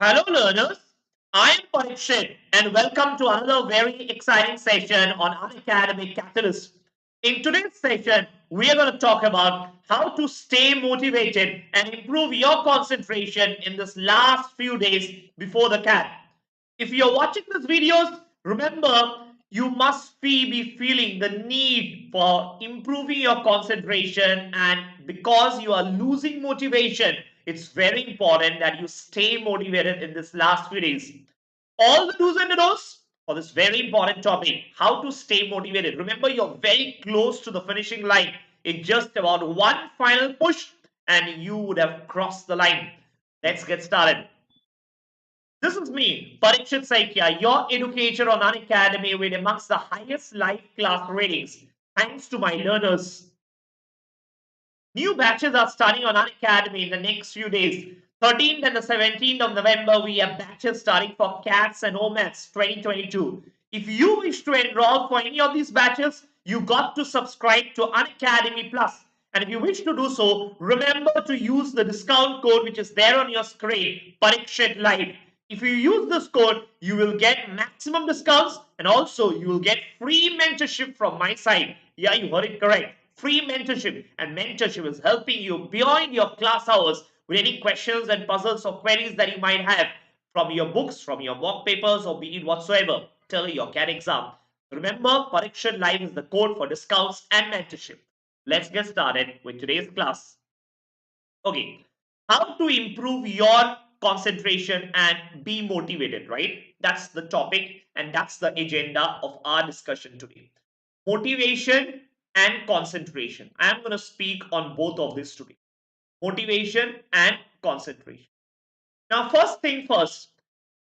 Hello learners, I am Parikshit and welcome to another very exciting session on Unacademy Catalyst. In today's session, we are going to talk about how to stay motivated and improve your concentration in this last few days before the CAT. If you're watching these videos, remember you must be feeling the need for improving your concentration, and because you are losing motivation, it's very important that you stay motivated in this last few days. All the do's and don'ts for this very important topic, how to stay motivated. Remember, you're very close to the finishing line. It's just about one final push and you would have crossed the line. Let's get started. This is me, Parikshit Saikia, your educator on Unacademy with amongst the highest live class ratings. Thanks to my learners. New batches are starting on Unacademy in the next few days. 13th and the 17th of November, we have batches starting for CATs and OMATs 2022. If you wish to enroll for any of these batches, you got to subscribe to Unacademy Plus. And if you wish to do so, remember to use the discount code which is there on your screen, Parikshit Live. If you use this code, you will get maximum discounts and also you will get free mentorship from my side. Yeah, you heard it correct. Free mentorship, and mentorship is helping you beyond your class hours with any questions and puzzles or queries that you might have from your books, from your mock papers, or be it whatsoever till your CAT exam. Remember, Parikshit Live is the code for discounts and mentorship. Let's get started with today's class. Okay, how to improve your concentration and be motivated, right? That's the topic and that's the agenda of our discussion today. Motivation and concentration. I am going to speak on both of this today. Motivation and concentration. Now, first thing first,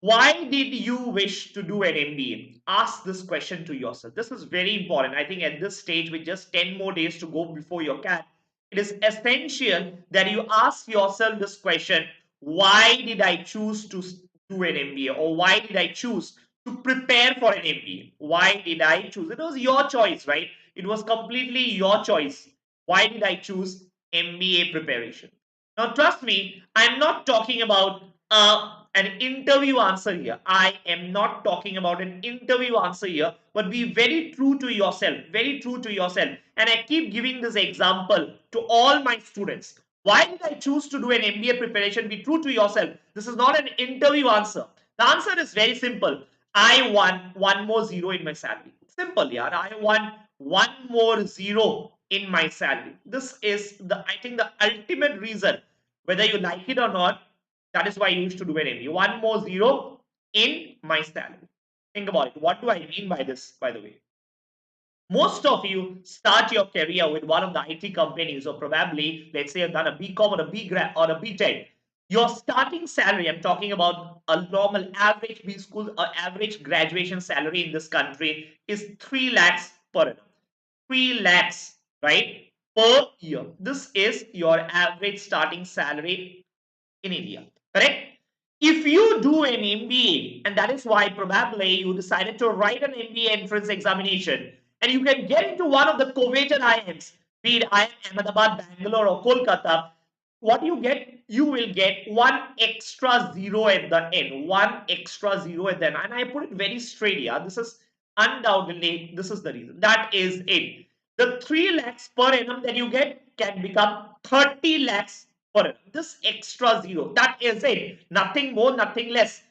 why did you wish to do an MBA? Ask this question to yourself. This is very important. I think at this stage, with just 10 more days to go before your CAT, it is essential that you ask yourself this question: why did I choose to do an MBA? Or why did I choose to prepare for an MBA? Why did I choose? It was your choice, right? It was completely your choice. Why did I choose MBA preparation? Now, trust me, I'm not talking about an interview answer here. I am not talking about an interview answer here, but be very true to yourself, very true to yourself. And I keep giving this example to all my students. Why did I choose to do an MBA preparation? Be true to yourself. This is not an interview answer. The answer is very simple. I want one more zero in my salary. Simple, yeah. I want one more zero in my salary. This is I think, the ultimate reason, whether you like it or not. That is why I used to do an MBA. One more zero in my salary. Think about it. What do I mean by this, by the way? Most of you start your career with one of the IT companies, or probably, let's say, you've done a BCom or a B grad or a B Tech. Your starting salary, I'm talking about a normal average B school or average graduation salary in this country, is 3 lakhs per annum. 3 lakhs, right? Per year. This is your average starting salary in India, correct? If you do an MBA, and that is why probably you decided to write an MBA entrance examination, and you can get into one of the coveted IIMs, be it IIM Ahmedabad, Bangalore, or Kolkata, what you will get one extra zero at the end. One extra zero at the end. And I put it very straight here. This is undoubtedly, this is the reason. That is it. The 3 lakhs per annum that you get can become 30 lakhs per annum. This extra zero, that is it. Nothing more, nothing less.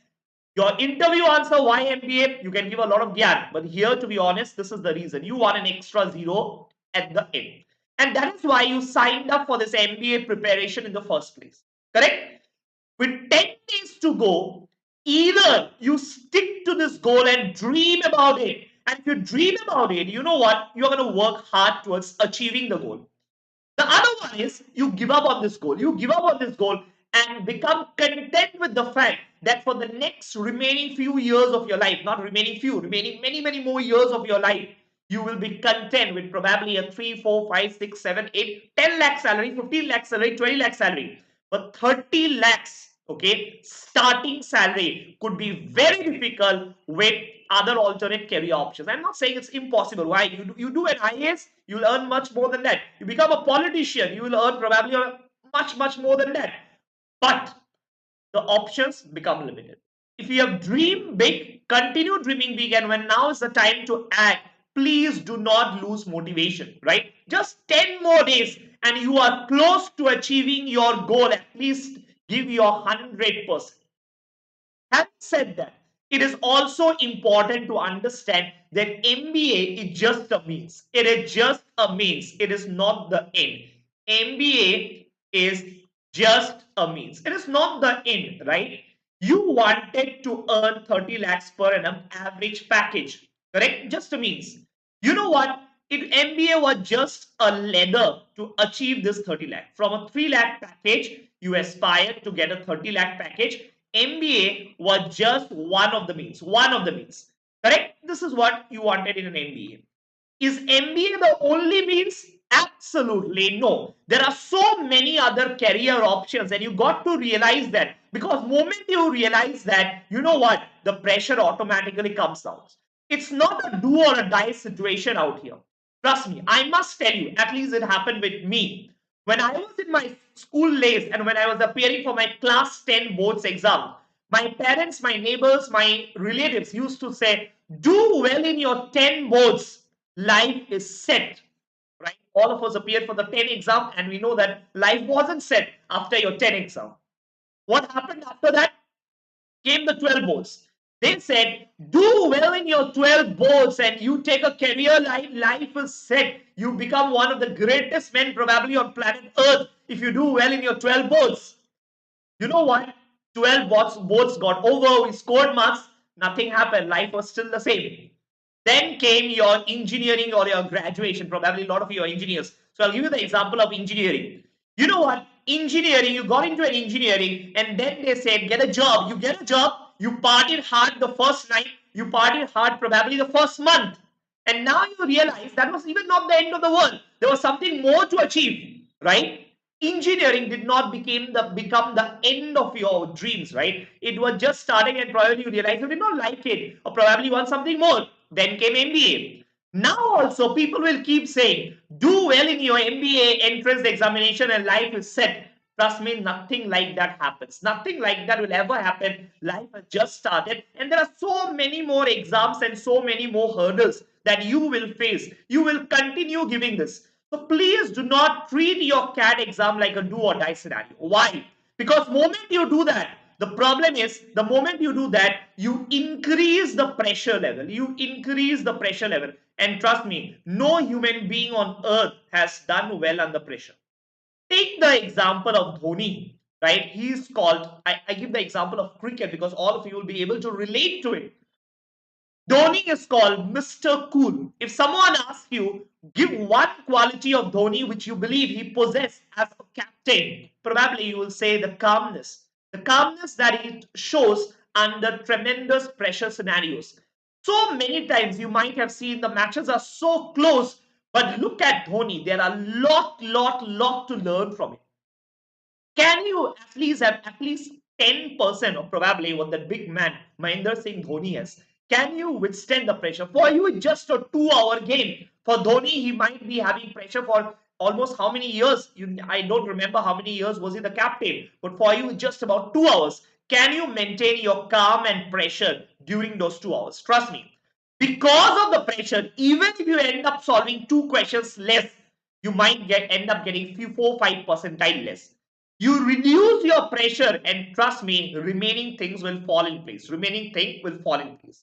Your interview answer, why MBA, you can give a lot of gyan. But here, to be honest, this is the reason. You want an extra zero at the end. And that is why you signed up for this MBA preparation in the first place. Correct? With 10 days to go, either you stick to this goal and dream about it. And if you dream about it, you know what? You're going to work hard towards achieving the goal. The other one is you give up on this goal. You give up on this goal and become content with the fact that for the next remaining few years of your life, not remaining few, remaining many, many more years of your life, you will be content with probably a 3, 4, 5, 6, 7, 8, 10 lakh salary, 15 lakh salary, 20 lakh salary. But 30 lakhs, okay, starting salary could be very difficult with other alternate career options. I'm not saying it's impossible. Why? You do an IAS, you'll earn much more than that. You become a politician, you will earn probably much, much more than that. But the options become limited. If you have dreamed big, continue dreaming big, and when now is the time to act, please do not lose motivation, right? Just 10 more days and you are close to achieving your goal. At least give your 100%. Having said that, it is also important to understand that MBA is just a means. It is just a means. It is not the end. MBA is just a means. It is not the end, right? You wanted to earn 30 lakhs per annum average package, correct? Just a means. You know what? It MBA was just a ladder to achieve this 30 lakh. From a 3 lakh package, you aspired to get a 30 lakh package. MBA was just one of the means. One of the means. Correct? This is what you wanted in an MBA. Is MBA the only means? Absolutely no. There are so many other career options, and you got to realize that, because moment you realize that, you know what, the pressure automatically comes out. It's not a do or a die situation out here. Trust me, I must tell you, at least it happened with me. When I was in my school days and when I was appearing for my class 10 boards exam, my parents, my neighbors, my relatives used to say, do well in your 10 boards, life is set, right? All of us appeared for the 10 exam and we know that life wasn't set after your 10 exam. What happened after that? Came the 12 boards. They said, do well in your 12 boards and you take a career, life is set. You become one of the greatest men probably on planet Earth if you do well in your 12 boards. You know what? 12 boards got over, we scored marks, nothing happened. Life was still the same. Then came your engineering or your graduation. Probably a lot of you are engineers. So I'll give you the example of engineering. You know what? Engineering, you got into an engineering and then they said, get a job. You get a job, you partied hard the first night, you partied hard probably the first month. And now you realize that was even not the end of the world. There was something more to achieve, right? Engineering did not become the end of your dreams, right? It was just starting and probably you realize you did not like it or probably want something more. Then came MBA. Now also people will keep saying, do well in your MBA entrance examination and life is set. Trust me, nothing like that happens. Nothing like that will ever happen. Life has just started and there are so many more exams and so many more hurdles that you will face. You will continue giving this. So please do not treat your CAT exam like a do or die scenario. Why? Because moment you do that, the problem is the moment you do that, you increase the pressure level. You increase the pressure level. And trust me, no human being on earth has done well under pressure. Take the example of Dhoni, right? He's called, I give the example of cricket because all of you will be able to relate to it. Dhoni is called Mr. Cool. If someone asks you, give one quality of Dhoni which you believe he possesses as a captain, probably you will say the calmness. The calmness that he shows under tremendous pressure scenarios. So many times you might have seen the matches are so close, but look at Dhoni. There are lot to learn from it. Can you at least have at least 10% of probably what that big man Mahendra Singh Dhoni has? Can you withstand the pressure? For you, it's just a 2 hour game. For Dhoni, he might be having pressure for almost how many years? I don't remember how many years was he the captain. But for you, it's just about 2 hours. Can you maintain your calm and pressure during those 2 hours? Trust me. Because of the pressure, even if you end up solving 2 questions less, you might end up getting 4-5 percentile less. You reduce your pressure and trust me, remaining things will fall in place. Remaining thing will fall in place.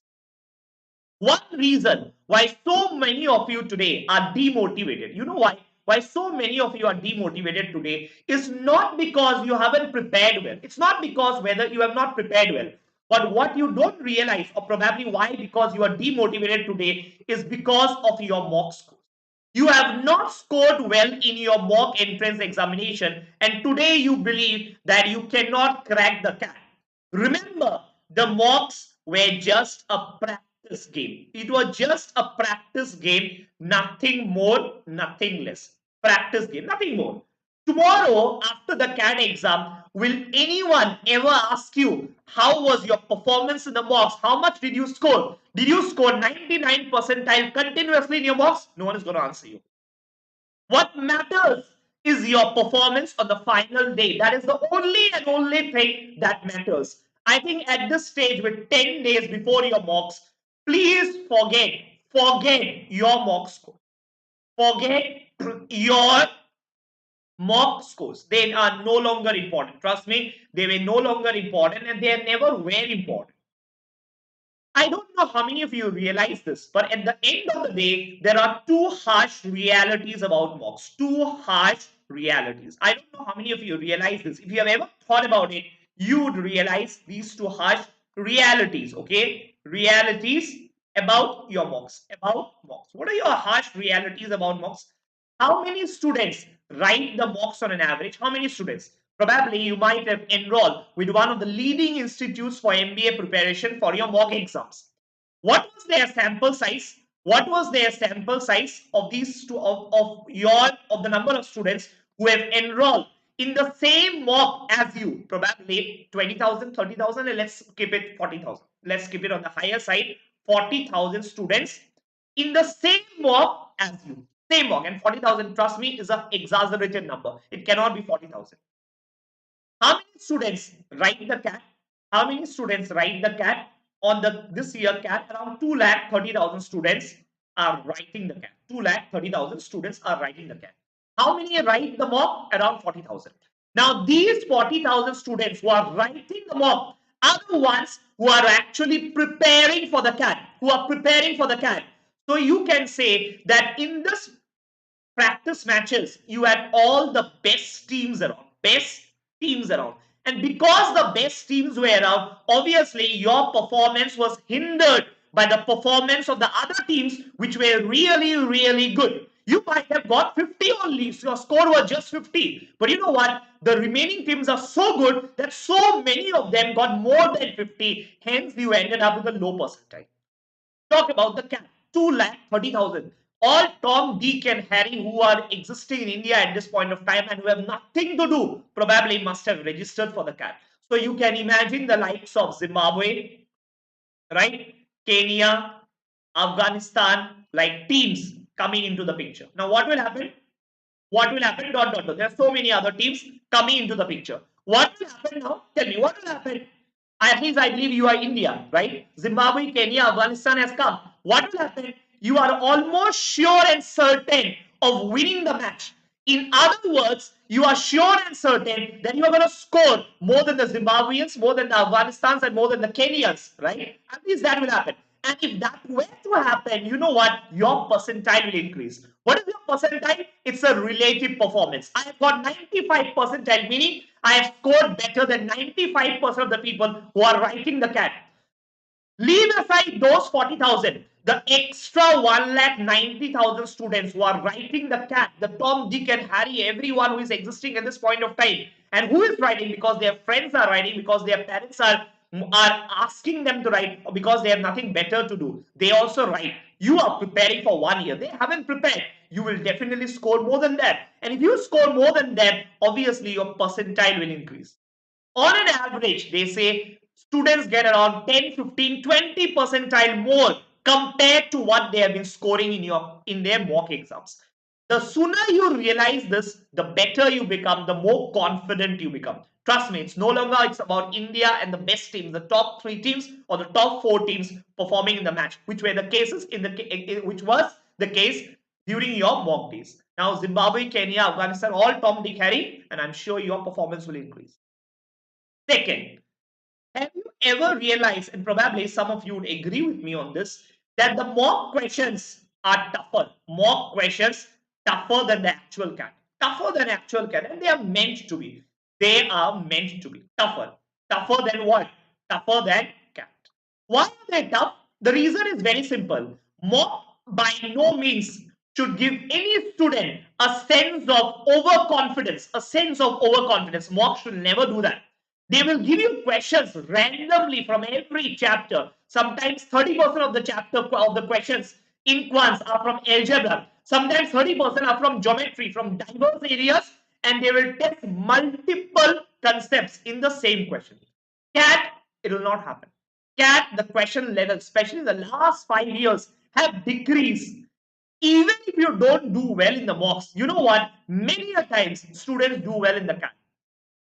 One reason why so many of you today are demotivated, you know why? Why so many of you are demotivated today is not because you haven't prepared well. It's not because whether you have not prepared well. But what you don't realize, or probably why because you are demotivated today, is because of your mock score. You have not scored well in your mock entrance examination, and today you believe that you cannot crack the CAT. Remember, the mocks were just a practice game. It was just a practice game, nothing more, nothing less. Practice game, nothing more. Tomorrow, after the CAT exam, will anyone ever ask you how was your performance in the mocks? How much did you score? Did you score 99 percentile continuously in your mocks? No one is going to answer you. What matters is your performance on the final day. That is the only and only thing that matters. I think at this stage, with 10 days before your mocks, please forget your mock score. Forget your mock scores. They are no longer important. Trust me, they were no longer important and they never were important. I don't know how many of you realize this, but at the end of the day, there are two harsh realities about mocks. Two harsh realities. I don't know how many of you realize this. If you have ever thought about it, you would realize these two harsh realities, okay? Realities about your mocks. About mocks. What are your harsh realities about mocks? How many students write the mocks on an average? How many students? Probably you might have enrolled with one of the leading institutes for MBA preparation for your mock exams. What was their sample size? What was their sample size of these two of the number of students who have enrolled in the same mock as you? Probably 20,000, 30,000, and let's keep it 40,000. Let's keep it on the higher side. 40,000 students in the same mock as you. Same mock, and 40,000, trust me, is an exaggerated number. It cannot be 40,000. How many students write the CAT? How many students write the CAT on the this year CAT? Around 2,30,000 students are writing the CAT. 2,30,000 students are writing the CAT. How many write the mock? Around 40,000. Now these 40,000 students who are writing the mock are the ones who are actually preparing for the CAT. Who are preparing for the CAT. So you can say that in this practice matches, you had all the best teams around. Best teams around. And because the best teams were around, obviously your performance was hindered by the performance of the other teams, which were really, really good. You might have got 50 only, so your score was just 50. But you know what? The remaining teams are so good that so many of them got more than 50. Hence, you ended up with a low percentile. Talk about the CAT, 2,30,000. All Tom, Dick, and Harry who are existing in India at this point of time and who have nothing to do probably must have registered for the CAT. So you can imagine the likes of Zimbabwe, right? Kenya, Afghanistan, like teams coming into the picture. Now, what will happen? What will happen? Dot dot dot. There are so many other teams coming into the picture. What will happen now? Tell me, what will happen? At least I believe you are India, right? Zimbabwe, Kenya, Afghanistan has come. What will happen? You are almost sure and certain of winning the match. In other words, you are sure and certain that you are going to score more than the Zimbabweans, more than the Afghanistans, and more than the Kenyans, right? At least that will happen. And if that were to happen, you know what? Your percentile will increase. What is your percentile? It's a relative performance. I have got 95 percentile, meaning I have scored better than 95% of the people who are writing the CAT. Leave aside those 40,000. The extra 1,90,000 students who are writing the CAT, the Tom, Dick, and Harry, everyone who is existing at this point of time, and who is writing because their friends are writing, because their parents are asking them to write, or because they have nothing better to do. They also write. You are preparing for 1 year. They haven't prepared. You will definitely score more than that. And if you score more than them, obviously your percentile will increase. On an average, they say students get around 10, 15, 20 percentile more compared to what they have been scoring in their mock exams. The sooner you realize this, the better you become, the more confident you become. Trust me, it's no longer it's about India and the best teams, the top 3 teams or the top 4 teams performing in the match, which were the cases which was the case during your mock days. Now Zimbabwe, Kenya, Afghanistan, all Tom, Dick, Harry, and I'm sure your performance will increase. Second, have you ever realized, and probably some of you would agree with me on this, that the mock questions are tougher? Mock questions tougher than the actual CAT. Tougher than actual CAT, and they are meant to be. They are meant to be tougher. Tougher than what? Tougher than CAT. Why are they tough? The reason is very simple. Mock by no means should give any student a sense of overconfidence. A sense of overconfidence. Mock should never do that. They will give you questions randomly from every chapter. Sometimes 30% of the chapter of the questions in quants are from algebra. Sometimes 30% are from geometry, from diverse areas, and they will test multiple concepts in the same question. CAT, it will not happen. CAT, the question level, especially in the last 5 years, have decreased. Even if you don't do well in the mocks, you know what? Many a times students do well in the CAT.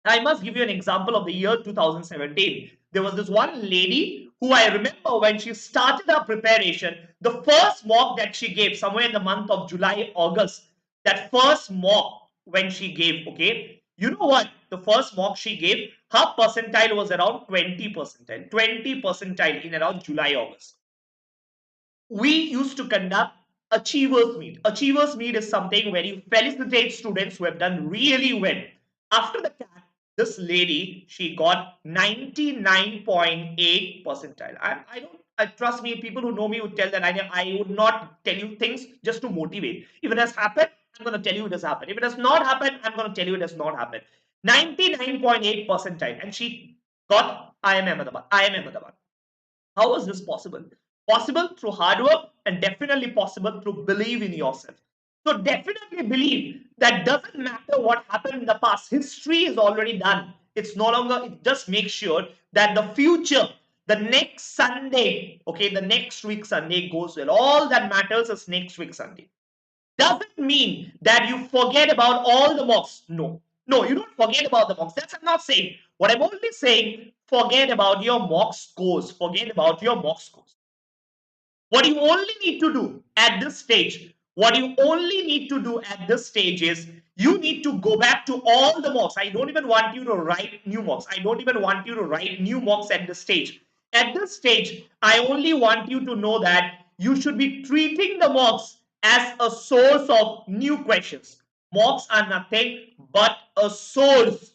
I must give you an example of the year 2017. There was this one lady who I remember when she started her preparation, the first mock that she gave somewhere in the month of July, August, that first mock when she gave, okay, you know what? The first mock she gave, her percentile was around 20 percentile, 20 percentile in around July, August. We used to conduct achievers meet. Achievers meet is something where you felicitate students who have done really well. After the CAT, this lady, she got 99.8 percentile. I don't trust me, people who know me would tell that I would not tell you things just to motivate. If it has happened, I'm going to tell you it has happened. If it has not happened, I'm going to tell you it has not happened. 99.8 percentile. And she got IIM Ahmedabad. IIM Ahmedabad. How is this possible? Possible through hard work and definitely possible through believe in yourself. So definitely believe that doesn't matter what happened in the past. History is already done. It's no longer, it just makes sure that the future, the next Sunday, okay, the next week Sunday goes well. All that matters is next week Sunday. Doesn't mean that you forget about all the mocks. No. No, you don't forget about the mocks. That's I'm not saying. What I'm only saying, forget about your mock scores. Forget about your mock scores. What you only need to do at this stage, what you only need to do at this stage is you need to go back to all the mocks. I don't even want you to write new mocks. I don't even want you to write new mocks at this stage. At this stage, I only want you to know that you should be treating the mocks as a source of new questions. Mocks are nothing but a source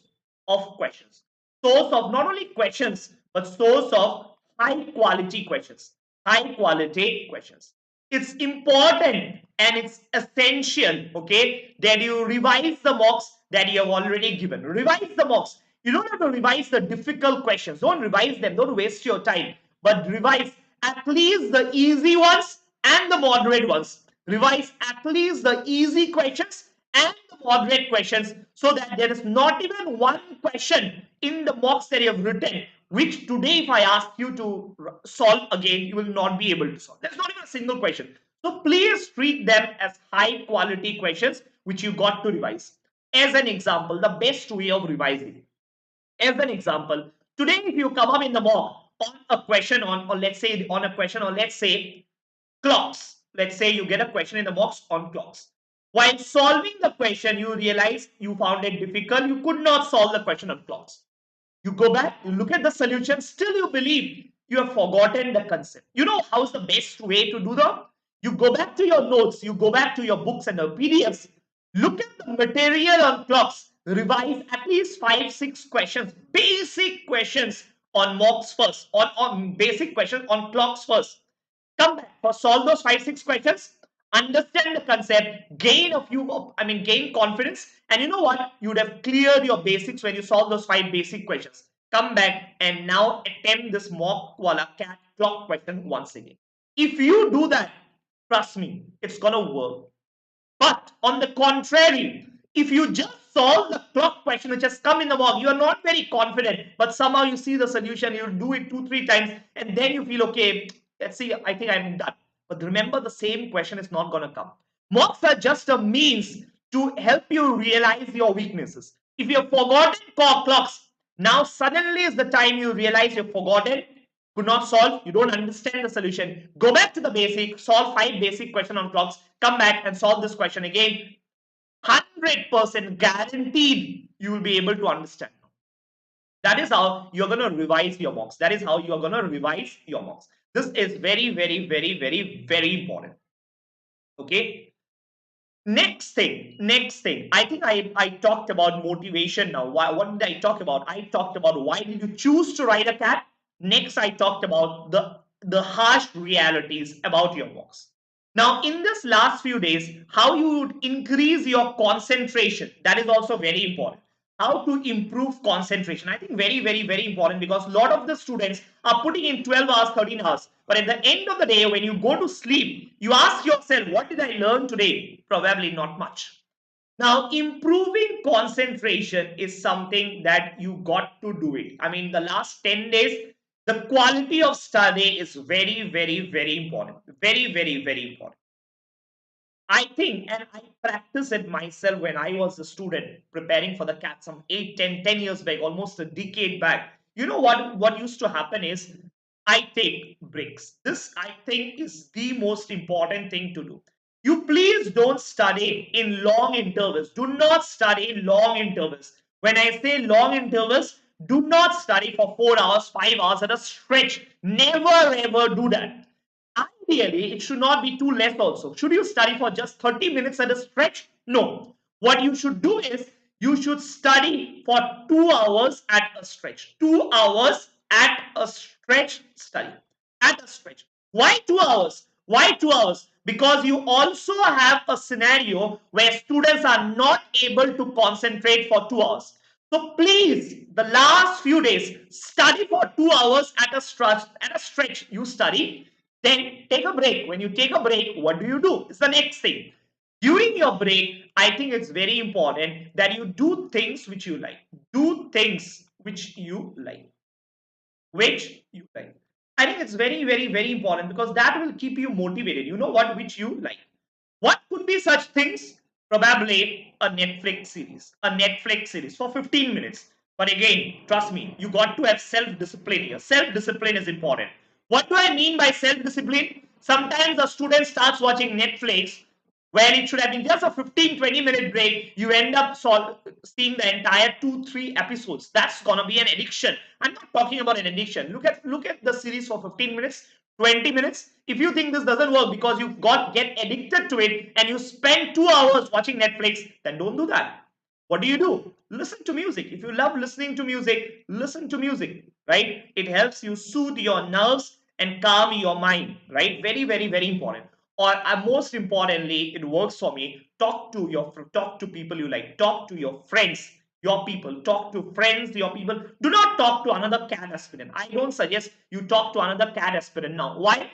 of questions. Source of not only questions, but source of high quality questions. High quality questions. It's important and it's essential, okay, that you revise the mocks that you have already given. Revise the mocks. You don't have to revise the difficult questions. Don't revise them. Don't waste your time. But revise at least the easy ones and the moderate ones. Revise at least the easy questions and the moderate questions so that there is not even one question in the mocks that you have written which today if I ask you to solve again, you will not be able to solve. There's not even a single question. So please treat them as high quality questions which you got to revise. As an example, the best way of revising. As an example, today if you come up in the mock on a question on, or let's say on a question, or let's say clocks. Let's say you get a question in the box on clocks. While solving the question, you realize you found it difficult. You could not solve the question on clocks. You go back, you look at the solution, still you believe you have forgotten the concept. You know how's the best way to do that? You go back to your notes, you go back to your books and your PDFs, look at the material on clocks, revise at least 5, 6 questions, basic questions on mocks first, on basic questions on clocks first. Come back for solve those 5, 6 questions, understand the concept, gain a few, gain confidence, and you know what? You would have cleared your basics when you solve those 5 basic questions. Come back and now attempt this mock wala cat clock question once again. If you do that, trust me, it's gonna work. But on the contrary, if you just solve the clock question which has come in the mock, you are not very confident, but somehow you see the solution, you do it 2, 3 times, and then you feel okay, let's see, I think I'm done. But remember, the same question is not going to come. Mocks are just a means to help you realize your weaknesses. If you've forgotten clocks, now suddenly is the time you realize you've forgotten, could not solve, you don't understand the solution. Go back to the basic, solve 5 basic questions on clocks, come back and solve this question again. 100% guaranteed you will be able to understand. That is how you're going to revise your mocks. That is how you're going to revise your mocks. This is very, very, very, very, very important. Okay. Next thing. I think I talked about motivation now. What did I talk about? I talked about why did you choose to write a CAT. Next, I talked about the harsh realities about your mocks. Now, in this last few days, how you would increase your concentration, that is also very important. How to improve concentration. I think very, very, very important because a lot of the students are putting in 12 hours, 13 hours. But at the end of the day, when you go to sleep, you ask yourself, what did I learn today? Probably not much. Now, improving concentration is something that you got to do it. I mean, the last 10 days, the quality of study is very, very, very important. Very, very, very important. I think, and I practiced it myself when I was a student preparing for the CAT some 8, 10, 10 years back, almost a decade back. You know what used to happen is I take breaks. This I think is the most important thing to do. You please don't study in long intervals. Do not study in long intervals. When I say long intervals, do not study for 4 hours, 5 hours at a stretch. Never ever do that. Ideally, it should not be too less also. Should you study for just 30 minutes at a stretch? No. What you should do is you should study for 2 hours at a stretch. 2 hours at a stretch study. At a stretch. Why 2 hours? Why 2 hours? Because you also have a scenario where students are not able to concentrate for 2 hours. So please, the last few days, study for 2 hours at a stretch. At a stretch, you study, then take a break. When you take a break, what do you do? It's the next thing. During your break, I think it's very important that you do things which you like. Do things which you like. Which you like. I think it's very, very, very important because that will keep you motivated. You know what which you like. What could be such things? Probably a Netflix series. A Netflix series for 15 minutes. But again, trust me, you got to have self discipline here. Self discipline is important. What do I mean by self discipline? Sometimes a student starts watching Netflix where it should have been just a 15-20 minute break. You end up seeing the entire 2 3 episodes. That's gonna be an addiction. I'm not talking about an addiction. Look at the series for 15 minutes, 20 minutes. If you think this doesn't work because you get addicted to it and you spend 2 hours watching Netflix, then don't do that. What do? Listen to music. If you love listening to music, listen to music, right? It helps you soothe your nerves and calm your mind, right? Very, very, very important. Or most importantly, it works for me. Talk to people you like. Talk to your friends, your people. Talk to friends, your people. Do not talk to another CAT aspirant. I don't suggest you talk to another CAT aspirant now. Why?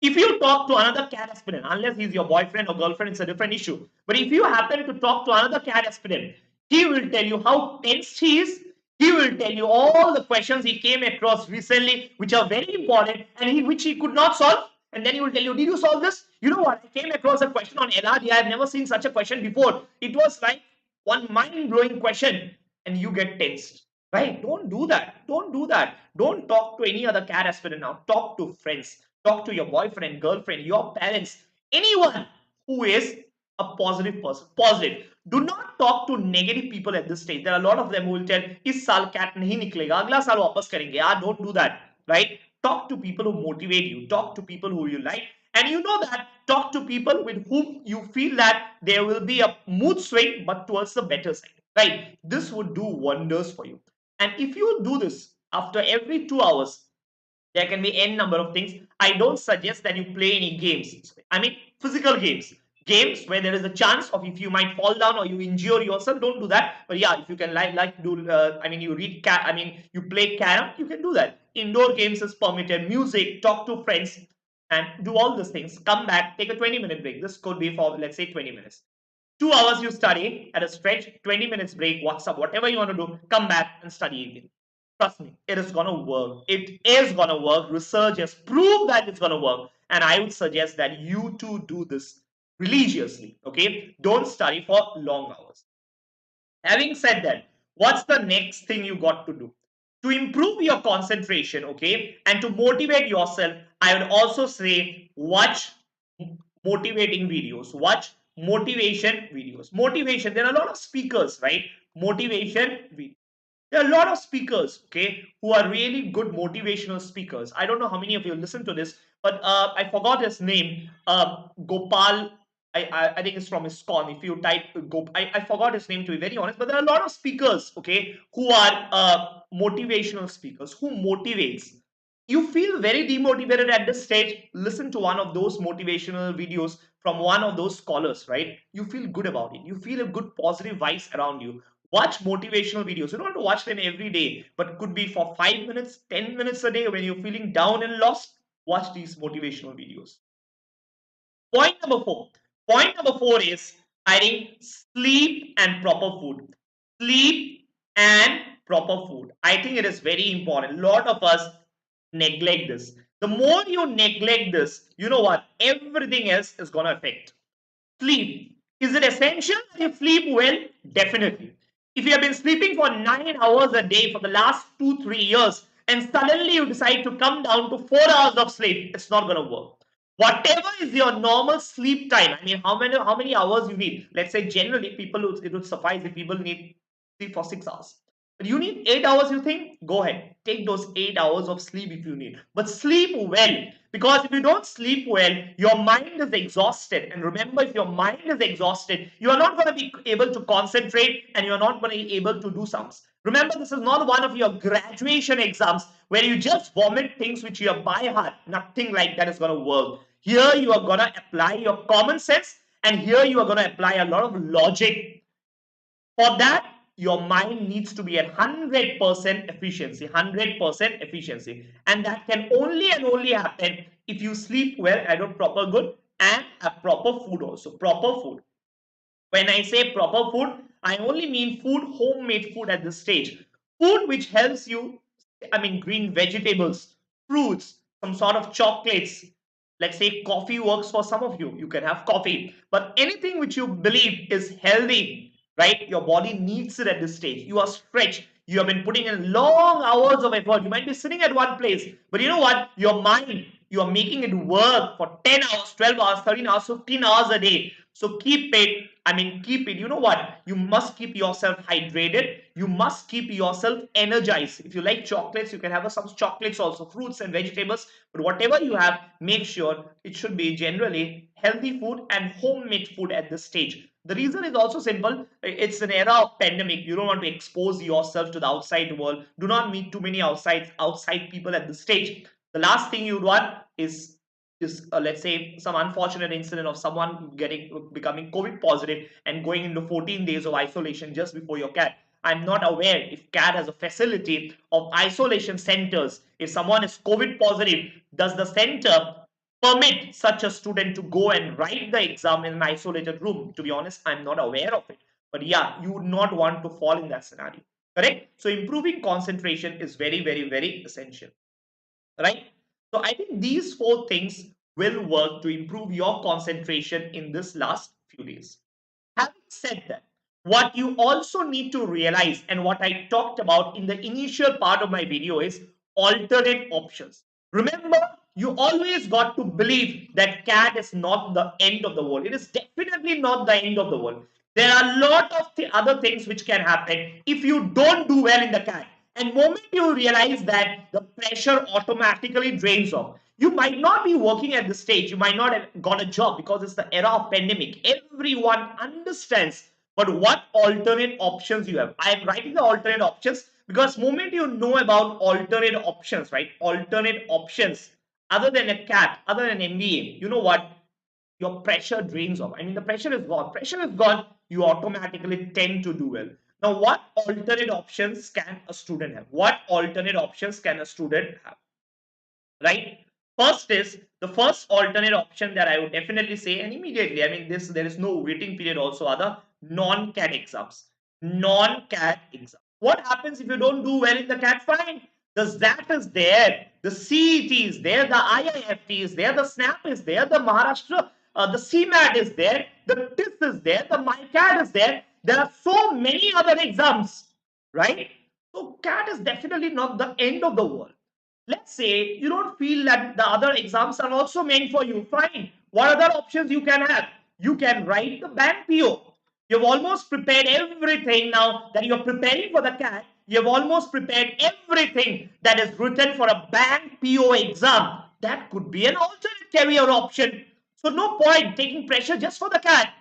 If you talk to another CAT aspirant, unless he's your boyfriend or girlfriend, it's a different issue. But if you happen to talk to another CAT aspirant, he will tell you how tense he is. He will tell you all the questions he came across recently, which are very important and which he could not solve. And then he will tell you, did you solve this? You know what? I came across a question on LRDI. I've never seen such a question before. It was like one mind-blowing question and you get tensed. Right? Don't do that. Don't do that. Don't talk to any other CAT aspirant now. Talk to friends. Talk to your boyfriend, girlfriend, your parents, anyone who is a positive person. Positive. Do not talk to negative people at this stage. There are a lot of them who will tell, इस साल cat नहीं निकलेगा, अगला साल वापस करेंगे. Don't do that. Right? Talk to people who motivate you. Talk to people who you like. And you know that. Talk to people with whom you feel that there will be a mood swing, but towards the better side. Right? This would do wonders for you. And if you do this after every 2 hours, there can be n number of things. I don't suggest that you play any games. I mean physical games. Games where there is a chance of if you might fall down or you injure yourself, don't do that. But yeah, if you can like do, I mean you read cat, I mean you play carom, you can do that. Indoor games is permitted. Music, talk to friends, and do all these things. Come back, take a 20-minute break. This could be for let's say 20 minutes. 2 hours you study at a stretch, 20 minutes break, WhatsApp, whatever you want to do, come back and study again. Trust me, it is going to work. It is going to work. Research has proved that it's going to work. And I would suggest that you too do this religiously. Okay? Don't study for long hours. Having said that, what's the next thing you got to do? To improve your concentration, okay, and to motivate yourself, I would also say watch motivating videos. Watch motivation videos. Motivation, there are a lot of speakers, right? Motivation videos. There are a lot of speakers, okay, who are really good motivational speakers. I don't know how many of you listen to this, but I forgot his name. Gopal, I think it's from ISKCON. If you type I forgot his name to be very honest, but there are a lot of speakers, okay, who are motivational speakers, who motivates. You feel very demotivated at this stage, listen to one of those motivational videos from one of those scholars, right? You feel good about it. You feel a good positive vibes around you. Watch motivational videos. You don't have to watch them every day, but could be for 5 minutes, 10 minutes a day when you're feeling down and lost. Watch these motivational videos. Point number four. Point number four is I think sleep and proper food. Sleep and proper food. I think it is very important. A lot of us neglect this. The more you neglect this, you know what? Everything else is going to affect. Sleep. Is it essential that you sleep well? Definitely. If you have been sleeping for 9 hours a day for the last 2, 3 years, and suddenly you decide to come down to 4 hours of sleep, it's not going to work. Whatever is your normal sleep time, I mean, how many hours you need? Let's say generally people it would suffice if people need sleep for 6 hours. But you need 8 hours, you think? Go ahead. Take those 8 hours of sleep if you need. But sleep well. Because if you don't sleep well, your mind is exhausted. And remember, if your mind is exhausted, you are not going to be able to concentrate and you're not going to be able to do sums. Remember, this is not one of your graduation exams where you just vomit things which you are by heart. Nothing like that is going to work. Here you are going to apply your common sense, and here you are going to apply a lot of logic. For that, your mind needs to be at 100% efficiency, 100% efficiency. And that can only and only happen if you sleep well and have proper good and have proper food also. Proper food. When I say proper food, I only mean food, homemade food at this stage. Food which helps you, I mean, green vegetables, fruits, some sort of chocolates. Let's say coffee works for some of you. You can have coffee. But anything which you believe is healthy, right? Your body needs it at this stage. You are stretched. You have been putting in long hours of effort. You might be sitting at one place. But you know what? Your mind, you are making it work for 10 hours, 12 hours, 13 hours, 15 hours a day. So keep it. Keep it. You know what? You must keep yourself hydrated. You must keep yourself energized. If you like chocolates, you can have some chocolates also, fruits and vegetables. But whatever you have, make sure it should be generally healthy food and homemade food at this stage. The reason is also simple. It's an era of pandemic. You don't want to expose yourself to the outside world. Do not meet too many outside people at this stage. The last thing you'd want is let's say some unfortunate incident of someone becoming COVID positive and going into 14 days of isolation just before your CAT. I'm not aware if CAT has a facility of isolation centers. If someone is COVID positive, does the center permit such a student to go and write the exam in an isolated room? To be honest, I'm not aware of it. But yeah, you would not want to fall in that scenario. Correct? So improving concentration is very, very, very essential. Right? So I think these four things will work to improve your concentration in this last few days. Having said that, what you also need to realize, and what I talked about in the initial part of my video, is alternate options. Remember, you always got to believe that CAT is not the end of the world. It is definitely not the end of the world. There are a lot of other things which can happen if you don't do well in the CAT. And moment you realize that, the pressure automatically drains off. You might not be working at this stage. You might not have got a job because it's the era of pandemic. Everyone understands. But what alternate options you have? I am writing the alternate options because moment you know about alternate options, right? Alternate options other than a CAT, other than MBA, you know what? Your pressure drains off. I mean, the pressure is gone. Pressure is gone. You automatically tend to do well. Now, what alternate options can a student have? What alternate options can a student have? Right? First is the first alternate option that I would definitely say, and immediately, I mean, there is no waiting period also, other non-CAT exams. Non-CAT exam. What happens if you don't do well in the CAT? Fine. The ZAT is there, the CET is there, the IIFT is there, the SNAP is there, the Maharashtra, the CMAT is there, the TIS is there, the MyCAT is there. There are so many other exams, right? So CAT is definitely not the end of the world. Let's say you don't feel that the other exams are also meant for you. Fine. What other options you can have? You can write the bank PO. You've almost prepared everything now that you're preparing for the CAT. You've almost prepared everything that is written for a bank PO exam. That could be an alternate career option. So no point taking pressure just for the CAT.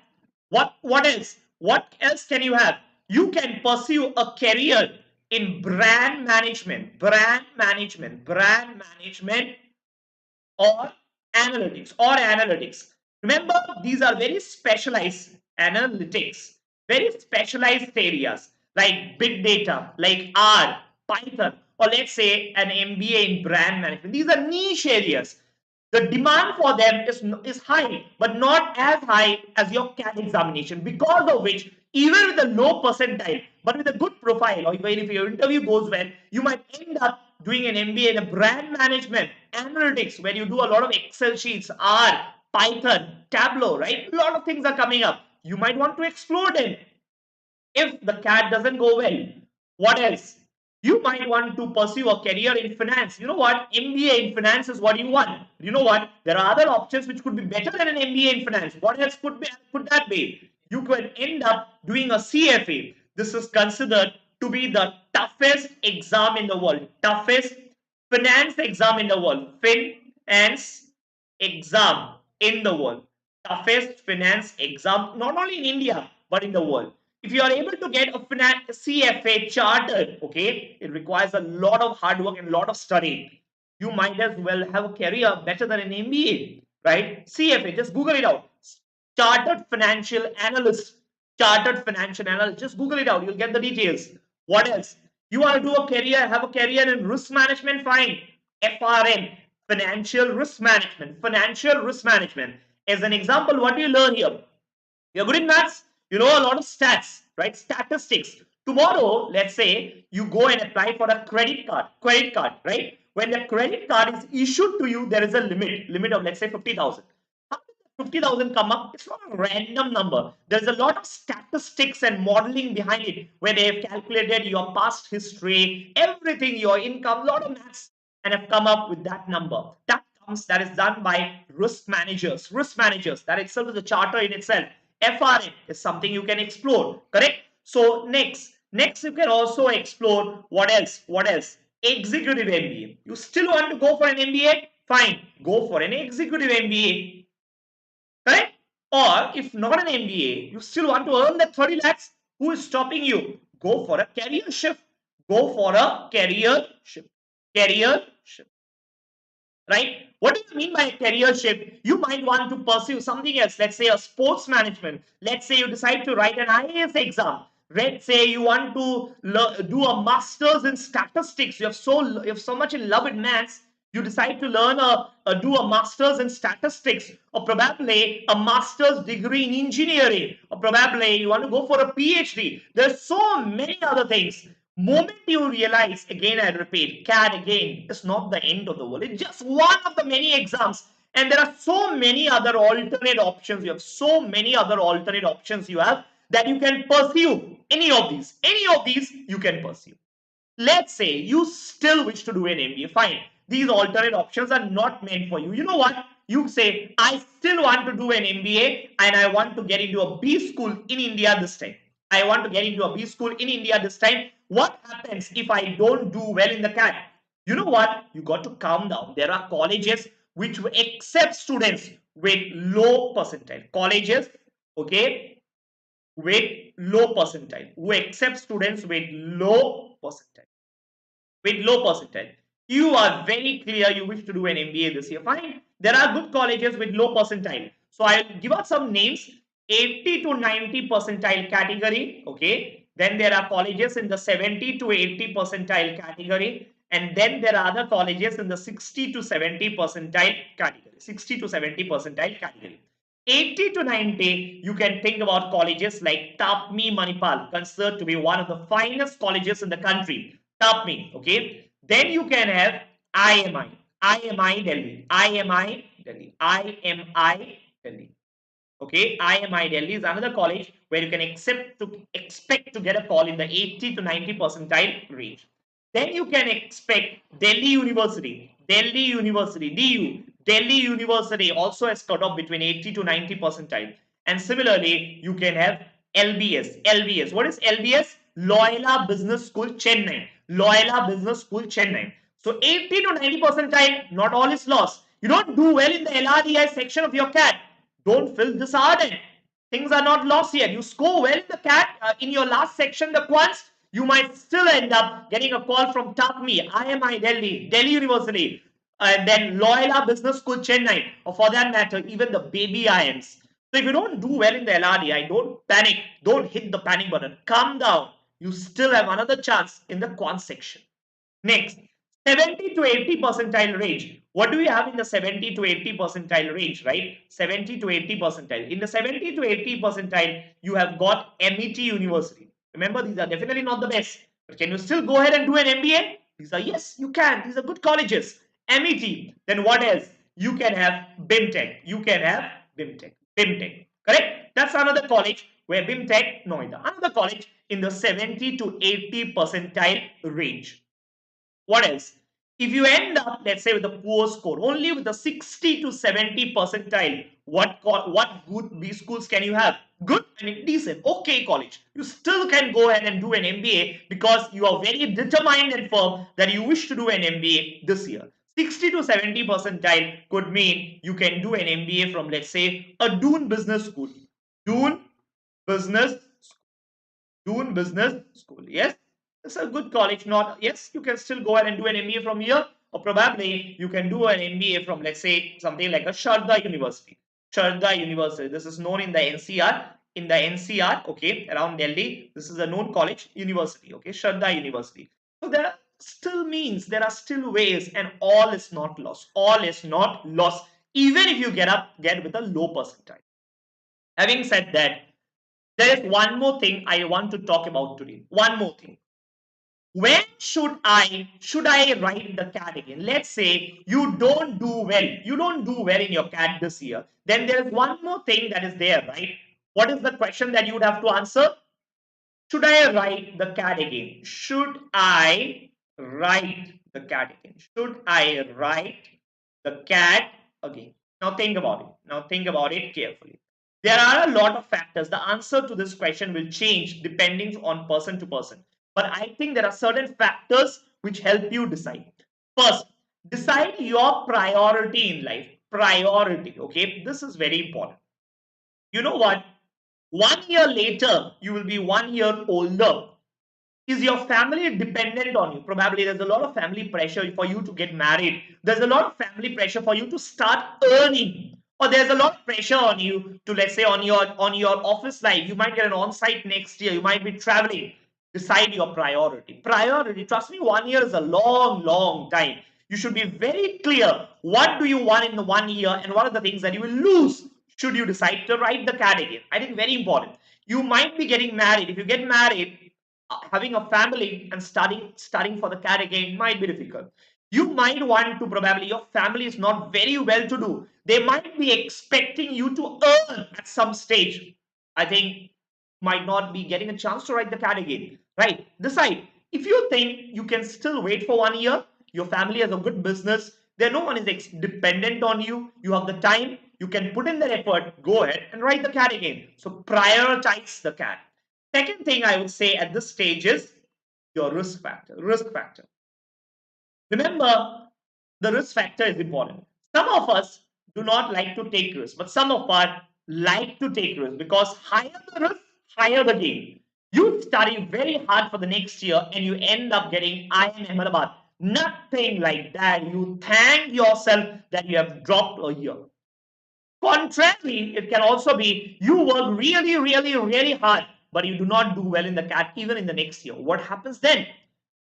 What else? What else can you have? You can pursue a career in brand management, or analytics. Remember, these are very specialized analytics, very specialized areas like big data, like R, Python, or let's say an MBA in brand management. These are niche areas. The demand for them is high, but not as high as your CAT examination, because of which, even with a low percentile, but with a good profile, or even if your interview goes well, you might end up doing an MBA in a brand management, analytics, where you do a lot of Excel sheets, R, Python, Tableau, right? A lot of things are coming up. You might want to explore them. If the CAT doesn't go well, what else? You might want to pursue a career in finance. You know what? MBA in finance is what you want. You know what? There are other options which could be better than an MBA in finance. What else could that be? You could end up doing a CFA. This is considered to be the toughest exam in the world. Toughest finance exam in the world. Finance exam in the world. Toughest finance exam, not only in India, but in the world. If you are able to get a CFA chartered, okay, it requires a lot of hard work and a lot of studying. You might as well have a career better than an MBA, right? CFA, just Google it out. Chartered financial analyst. Chartered financial analyst. Just Google it out. You'll get the details. What else? You want to do a career, have a career in risk management, fine. FRM, financial risk management. Financial risk management. As an example, what do you learn here? You're good in maths, you know a lot of stats, right? Statistics. Tomorrow, let's say you go and apply for a credit card, right? When the credit card is issued to you, there is a limit of let's say 50,000. How did the 50,000 come up? It's not a random number. There's a lot of statistics and modeling behind it where they have calculated your past history, everything, your income, a lot of maths, and have come up with that number. That is done by risk managers. Risk managers. That itself is a charter in itself. FRM is something you can explore, correct? So next you can also explore what else? What else? Executive MBA. You still want to go for an MBA? Fine, go for an executive MBA, correct? Or if not an MBA, you still want to earn that 30 lakhs. Who is stopping you? Go for a career shift. Go for a career shift. Career shift. Right? What do you mean by a career shift? You might want to pursue something else. Let's say a sports management. Let's say you decide to write an IIS exam. Let's say you want to do a master's in statistics. You have so much in love with maths. You decide to do a master's in statistics, or probably a master's degree in engineering, or probably you want to go for a PhD. There's so many other things. Moment you realize, again I repeat, CAT again is not the end of the world. It's just one of the many exams. And there are so many other alternate options. You have so many other alternate options you have that you can pursue any of these. Any of these you can pursue. Let's say you still wish to do an MBA. Fine. These alternate options are not meant for you. You know what? You say, I still want to do an MBA and I want to get into a B school in India this time. I want to get into a B school in India this time. What happens if I don't do well in the CAT? You know what? You got to calm down. There are colleges which accept students with low percentile. Colleges, okay, with low percentile, who accept students with low percentile. With low percentile. You are very clear you wish to do an MBA this year. Fine. There are good colleges with low percentile. So I'll give out some names. 80 to 90 percentile category. Okay. Then there are colleges in the 70 to 80 percentile category. And then there are other colleges in the 60 to 70 percentile category. 60 to 70 percentile category. 80 to 90, you can think about colleges like Tapmi Manipal, considered to be one of the finest colleges in the country. Tapmi, okay? Then you can have IMI, IMI Delhi, IMI Delhi, IMI Delhi. Okay, IIM Delhi is another college where you can expect to get a call in the 80 to 90 percentile range. Then you can expect Delhi University, DU, Delhi University also has cut off between 80 to 90 percentile. And similarly, you can have LBS. What is LBS? Loyola Business School, Chennai. Loyola Business School, Chennai. So 80 to 90 percentile, not all is lost. You don't do well in the LRDI section of your CAT. Don't feel disheartened. Things are not lost yet. You score well in the CAT in your last section, the quants, you might still end up getting a call from TAPMI, IMI Delhi, Delhi University, and then Loyola Business School, Chennai, or for that matter, even the baby IIMs. So if you don't do well in the LRDI, don't panic. Don't hit the panic button. Calm down. You still have another chance in the quant section. Next, 70 to 80 percentile range. What do we have in the 70 to 80 percentile range, right? 70 to 80 percentile. In the 70 to 80 percentile, you have got MET University. Remember, these are definitely not the best. But can you still go ahead and do an MBA? These are, yes, you can. These are good colleges. MET. Then what else? you can have BIMTech. You can have BIMTech. BIMTech. Correct? That's another college where BIMTech, Noida. Another college in the 70 to 80 percentile range. What else? If you end up, let's say, with a poor score, only with a 60 to 70 percentile, what good B schools can you have? Good, I mean decent, okay college. You still can go ahead and do an MBA because you are very determined and firm that you wish to do an MBA this year. 60 to 70 percentile could mean you can do an MBA from, let's say, a Dune Business School. Dune Business Doon Business School. Yes, it's a good college. Not yes, you can still go ahead and do an MBA from here, or probably you can do an MBA from, let's say, something like a Sharda University. Sharda University. This is known in the NCR. In the NCR, okay, around Delhi, this is a known college university. Okay, Sharda University. So there are still means there are still ways, and all is not lost. All is not lost, even if you get with a low percentile. Having said that, there is one more thing I want to talk about today. One more thing. When should I write the CAT again? Let's say you don't do well. You don't do well in your CAT this year. Then there's one more thing that is there, right? What is the question that you would have to answer? Should I write the CAT again? Should I write the CAT again? Should I write the CAT again? Now think about it. Now think about it carefully. There are a lot of factors. The answer to this question will change depending on person to person. But I think there are certain factors which help you decide. First, decide your priority in life. Priority, okay? This is very important. You know what? 1 year later, you will be 1 year older. Is your family dependent on you? Probably there's a lot of family pressure for you to get married. There's a lot of family pressure for you to start earning. Or there's a lot of pressure on you to, let's say, on your office life. You might get an on-site next year. You might be traveling. Decide your priority. Priority, trust me, 1 year is a long, long time. You should be very clear. What do you want in the 1 year and what are the things that you will lose should you decide to write the CAT again? I think very important. You might be getting married. If you get married, having a family and studying for the CAT again might be difficult. You might want to, probably your family is not very well to do. They might be expecting you to earn at some stage. I think might not be getting a chance to write the CAT again. Right? Decide. If you think you can still wait for 1 year, your family has a good business, there no one is dependent on you, you have the time, you can put in the effort, go ahead and write the CAT again. So prioritize the CAT. Second thing I would say at this stage is your risk factor. Risk factor. Remember, the risk factor is important. Some of us do not like to take risks, but some of us like to take risks because higher the risk, higher the gain. You study very hard for the next year and you end up getting IIM Ahmedabad. Nothing like that. You thank yourself that you have dropped a year. Contrarily, it can also be you work really, really, really hard, but you do not do well in the CAT even in the next year. What happens then?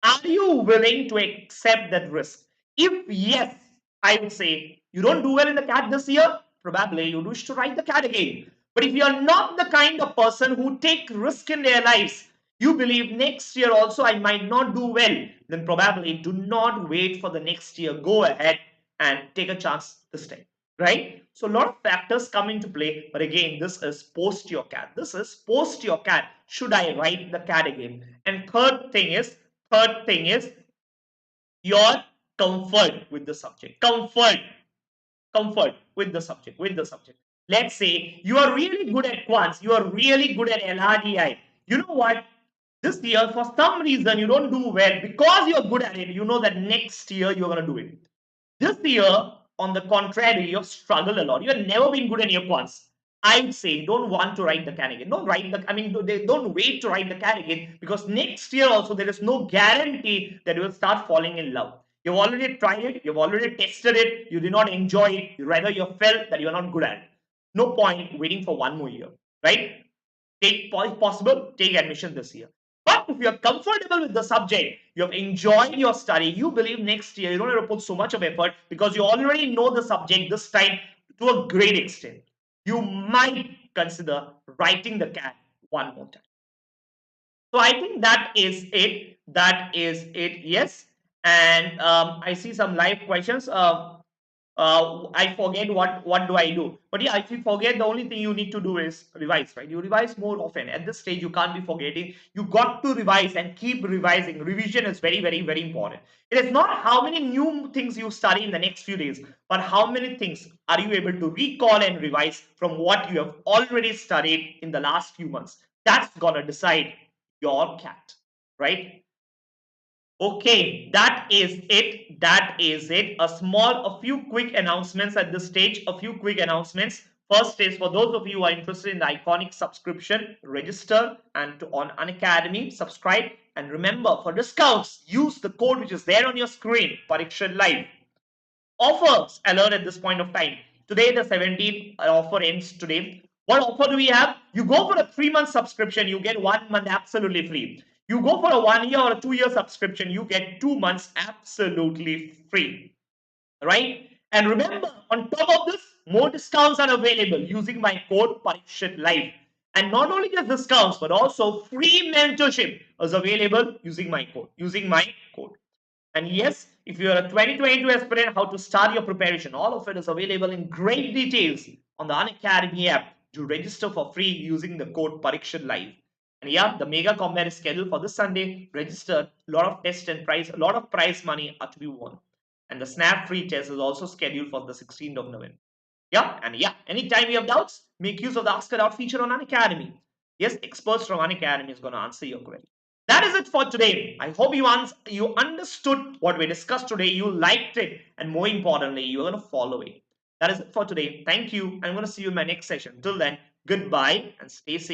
Are you willing to accept that risk? If yes, I would say you don't do well in the CAT this year, probably you wish to write the CAT again. But if you're not the kind of person who take risk in their lives, you believe next year also I might not do well, then probably do not wait for the next year. Go ahead and take a chance this time, right? So a lot of factors come into play, but again, this is post your CAT. This is post your CAT. Should I write the CAT again? And third thing is your comfort with the subject. Comfort with the subject. Let's say you are really good at quants, you are really good at LRDI. You know what? This year, for some reason, you don't do well because you're good at it. You know that next year you're going to do it. This year, on the contrary, you've struggled a lot. You've never been good in your quants. I'd say don't want to write the CAT again. Don't write the. I mean, they don't wait to write the CAT again because next year also there is no guarantee that you will start falling in love. You've already tried it. You've already tested it. You did not enjoy it. You rather you felt that you are not good at it. No point waiting for one more year, right? Take possible, take admission this year. But if you're comfortable with the subject, you have enjoyed your study, you believe next year you don't have to put so much of effort because you already know the subject this time to a great extent. You might consider writing the CAT one more time. So I think that is it. That is it. Yes. And I see some live questions. I forget what do I do. But yeah, if you forget, the only thing you need to do is revise, right? You revise more often. At this stage, you can't be forgetting. You got to revise and keep revising. Revision is very, very, very important. It is not how many new things you study in the next few days, but how many things are you able to recall and revise from what you have already studied in the last few months. That's gonna decide your CAT, right? Okay, that is it. That is it. A few quick announcements at this stage. A few quick announcements. First is for those of you who are interested in the iconic subscription, register and on Unacademy, subscribe. And remember, for discounts, use the code which is there on your screen, Parikshit Live. Offers alert at this point of time. Today, the 17th offer ends today. What offer do we have? You go for a 3 month subscription, you get 1 month absolutely free. You go for a 1 year or a 2 year subscription, you get 2 months absolutely free. Right? And remember, on top of this, more discounts are available using my code Parikshit Live. And not only just discounts, but also free mentorship is available using my code. Using my code. And yes, if you're a 2022 aspirant, how to start your preparation, all of it is available in great details on the Unacademy app. To register for free using the code Parikshit Live. And yeah, the mega combat is scheduled for this Sunday. Register, a lot of test and prize, a lot of prize money are to be won. And the snap free test is also scheduled for the 16th of November. Yeah, and yeah, anytime you have doubts, make use of the Ask a Doubt feature on Unacademy. Yes, experts from Unacademy is going to answer your query. That is it for today. I hope you understood what we discussed today. You liked it, and more importantly, you're going to follow it. That is it for today. Thank you. I'm going to see you in my next session. Till then, goodbye and stay safe.